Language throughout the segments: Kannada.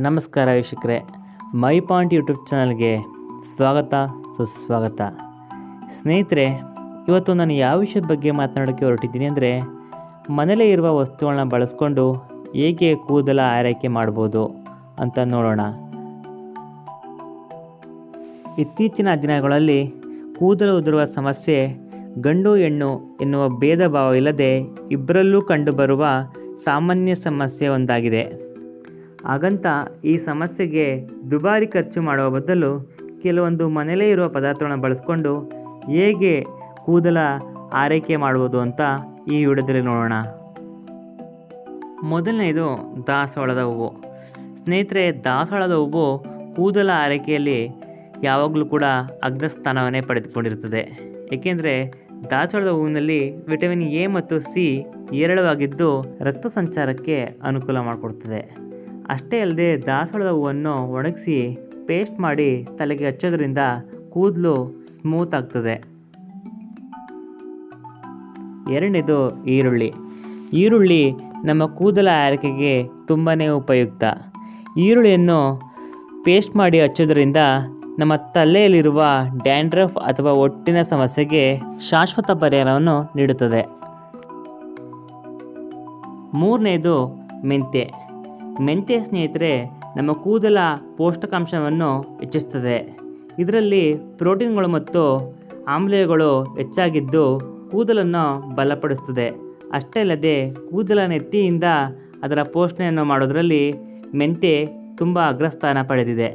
ನಮಸ್ಕಾರ ವೀಕ್ಷಕರೇ, ಮೈ ಪಾಯಿಂಟ್ ಯೂಟ್ಯೂಬ್ ಚಾನಲ್ಗೆ ಸ್ವಾಗತ ಸುಸ್ವಾಗತ. ಸ್ನೇಹಿತರೆ, ಇವತ್ತು ನಾನು ಯಾವ ವಿಷಯದ ಬಗ್ಗೆ ಮಾತನಾಡೋಕ್ಕೆ ಹೊರಟಿದ್ದೀನಿ ಅಂದರೆ, ಮನೆಯಲ್ಲೇ ಇರುವ ವಸ್ತುಗಳನ್ನ ಬಳಸ್ಕೊಂಡು ಹೇಗೆ ಕೂದಲ ಆರೈಕೆ ಮಾಡ್ಬೋದು ಅಂತ ನೋಡೋಣ. ಇತ್ತೀಚಿನ ದಿನಗಳಲ್ಲಿ ಕೂದಲು ಉದುರುವ ಸಮಸ್ಯೆ ಗಂಡು ಹೆಣ್ಣು ಎನ್ನುವ ಭೇದ ಭಾವ ಇಲ್ಲದೆ ಇಬ್ಬರಲ್ಲೂ ಕಂಡುಬರುವ ಸಾಮಾನ್ಯ ಸಮಸ್ಯೆ ಒಂದಾಗಿದೆ. ಹಾಗಂತ ಈ ಸಮಸ್ಯೆಗೆ ದುಬಾರಿ ಖರ್ಚು ಮಾಡುವ ಬದಲು ಕೆಲವೊಂದು ಮನೆಯಲ್ಲೇ ಇರುವ ಪದಾರ್ಥಗಳನ್ನ ಬಳಸ್ಕೊಂಡು ಹೇಗೆ ಕೂದಲ ಆರೈಕೆ ಮಾಡುವುದು ಅಂತ ಈ ವಿಡಿಯೋದಲ್ಲಿ ನೋಡೋಣ. ಮೊದಲನೆಯದು ದಾಸವಾಳದ ಹೂವು. ಸ್ನೇಹಿತರೆ, ದಾಸವಾಳದ ಹೂವು ಕೂದಲ ಆರೈಕೆಯಲ್ಲಿ ಯಾವಾಗಲೂ ಕೂಡ ಅಗ್ರಸ್ಥಾನವನ್ನೇ ಪಡೆದುಕೊಂಡಿರುತ್ತದೆ. ಏಕೆಂದರೆ ದಾಸವಾಳದ ಹೂವಿನಲ್ಲಿ ವಿಟಮಿನ್ ಎ ಮತ್ತು ಸಿ ಹೇರಳವಾಗಿದ್ದು ರಕ್ತ ಸಂಚಾರಕ್ಕೆ ಅನುಕೂಲ ಮಾಡಿಕೊಡ್ತದೆ. ಅಷ್ಟೇ ಅಲ್ಲದೆ ದಾಸವಾಳದ ಹೂವನ್ನು ಒಣಗಿಸಿ ಪೇಸ್ಟ್ ಮಾಡಿ ತಲೆಗೆ ಹಚ್ಚೋದ್ರಿಂದ ಕೂದಲು ಸ್ಮೂತ್ ಆಗ್ತದೆ. ಎರಡನೇದು ಈರುಳ್ಳಿ ನಮ್ಮ ಕೂದಲ ಆರೈಕೆಗೆ ತುಂಬಾ ಉಪಯುಕ್ತ. ಈರುಳ್ಳಿಯನ್ನು ಪೇಸ್ಟ್ ಮಾಡಿ ಹಚ್ಚೋದ್ರಿಂದ ನಮ್ಮ ತಲೆಯಲ್ಲಿರುವ ಡ್ಯಾಂಡ್ರಫ್ ಅಥವಾ ಹೊಟ್ಟಿನ ಸಮಸ್ಯೆಗೆ ಶಾಶ್ವತ ಪರಿಹಾರವನ್ನು ನೀಡುತ್ತದೆ. ಮೂರನೇದು ಮೆಂತ್ಯ ಸ್ನೇಹಿತರೆ, ನಮ್ಮ ಕೂದಲ ಪೌಷ್ಟಿಕಾಂಶವನ್ನು ಹೆಚ್ಚಿಸುತ್ತದೆ. ಇದರಲ್ಲಿ ಪ್ರೋಟೀನ್ಗಳು ಮತ್ತು ಆಮ್ಲಗಳು ಹೆಚ್ಚಾಗಿದ್ದು ಕೂದಲನ್ನು ಬಲಪಡಿಸುತ್ತದೆ. ಅಷ್ಟೇ ಅಲ್ಲದೆ ಕೂದಲ ನೆತ್ತಿಯಿಂದ ಅದರ ಪೋಷಣೆಯನ್ನು ಮಾಡೋದರಲ್ಲಿ ಮೆಂತ್ಯ ತುಂಬ ಅಗ್ರಸ್ಥಾನ ಪಡೆದಿದೆ.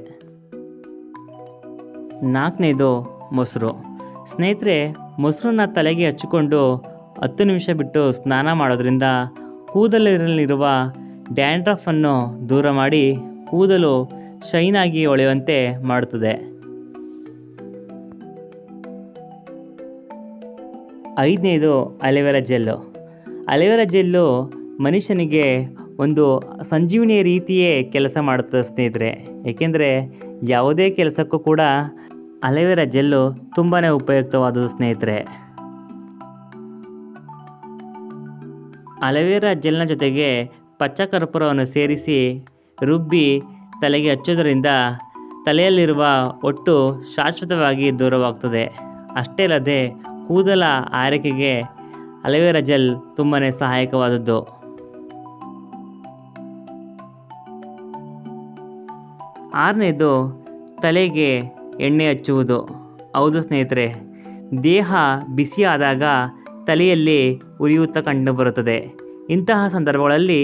ನಾಲ್ಕನೇದು ಮೊಸರು. ಸ್ನೇಹಿತರೆ, ಮೊಸರನ್ನ ತಲೆಗೆ ಹಚ್ಚಿಕೊಂಡು 10 ನಿಮಿಷ ಬಿಟ್ಟು ಸ್ನಾನ ಮಾಡೋದ್ರಿಂದ ಕೂದಲಿನಲ್ಲಿರುವ ಡ್ಯಾಂಡ್ರಫನ್ನು ದೂರ ಮಾಡಿ ಕೂದಲು ಶೈನಾಗಿ ಹೊಳೆಯುವಂತೆ ಮಾಡುತ್ತದೆ. 5ನೇದು ಅಲೋವೆರಾ ಜೆಲ್ಲು ಮನುಷ್ಯನಿಗೆ ಒಂದು ಸಂಜೀವನಿಯ ರೀತಿಯೇ ಕೆಲಸ ಮಾಡುತ್ತದೆ ಸ್ನೇಹಿತರೆ. ಏಕೆಂದರೆ ಯಾವುದೇ ಕೆಲಸಕ್ಕೂ ಕೂಡ ಅಲೋವೆರಾ ಜೆಲ್ಲು ತುಂಬಾ ಉಪಯುಕ್ತವಾದದ್ದು ಸ್ನೇಹಿತರೆ. ಅಲೋವೆರಾ ಜೆಲ್ನ ಜೊತೆಗೆ ಪಚ್ಚ ಕರ್ಪೂರವನ್ನು ಸೇರಿಸಿ ರುಬ್ಬಿ ತಲೆಗೆ ಹಚ್ಚೋದರಿಂದ ತಲೆಯಲ್ಲಿರುವ ಹೊಟ್ಟು ಶಾಶ್ವತವಾಗಿ ದೂರವಾಗ್ತದೆ. ಅಷ್ಟೇ ಅಲ್ಲದೆ ಕೂದಲ ಆರೈಕೆಗೆ ಅಲೋವೆರಾ ಜೆಲ್ ತುಂಬಾ ಸಹಾಯಕವಾದದ್ದು. 6ನೇದು ತಲೆಗೆ ಎಣ್ಣೆ ಹಚ್ಚುವುದು. ಹೌದು ಸ್ನೇಹಿತರೆ, ದೇಹ ಬಿಸಿಯಾದಾಗ ತಲೆಯಲ್ಲಿ ಉರಿಯೂತ ಕಂಡುಬರುತ್ತದೆ. ಇಂತಹ ಸಂದರ್ಭಗಳಲ್ಲಿ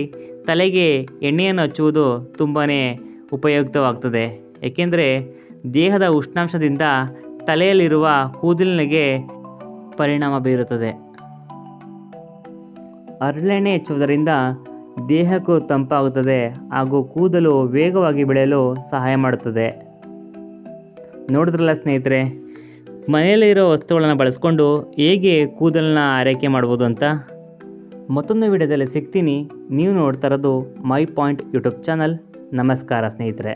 ತಲೆಗೆ ಎಣ್ಣೆಯನ್ನು ಹಚ್ಚುವುದು ತುಂಬಾ ಉಪಯುಕ್ತವಾಗ್ತದೆ. ಏಕೆಂದರೆ ದೇಹದ ಉಷ್ಣಾಂಶದಿಂದ ತಲೆಯಲ್ಲಿರುವ ಕೂದಲಿಗೆ ಪರಿಣಾಮ ಬೀರುತ್ತದೆ. ಹರಳೆಣ್ಣೆ ಹಚ್ಚುವುದರಿಂದ ದೇಹಕ್ಕೂ ತಂಪಾಗುತ್ತದೆ ಹಾಗೂ ಕೂದಲು ವೇಗವಾಗಿ ಬೆಳೆಯಲು ಸಹಾಯ ಮಾಡುತ್ತದೆ. ನೋಡಿದ್ರಲ್ಲ ಸ್ನೇಹಿತರೆ, ಮನೆಯಲ್ಲಿರೋ ವಸ್ತುಗಳನ್ನು ಬಳಸ್ಕೊಂಡು ಹೇಗೆ ಕೂದಲನ್ನ ಆರೈಕೆ ಮಾಡ್ಬೋದು ಅಂತ. ಮತ್ತೊಂದು ವಿಡಿಯೋದಲ್ಲಿ ಸಿಗ್ತೀನಿ. ನೀವು ನೋಡ್ತಾ ಇರೋದು ಮೈ ಪಾಯಿಂಟ್ ಯೂಟ್ಯೂಬ್ ಚಾನಲ್. ನಮಸ್ಕಾರ ಸ್ನೇಹಿತರೆ.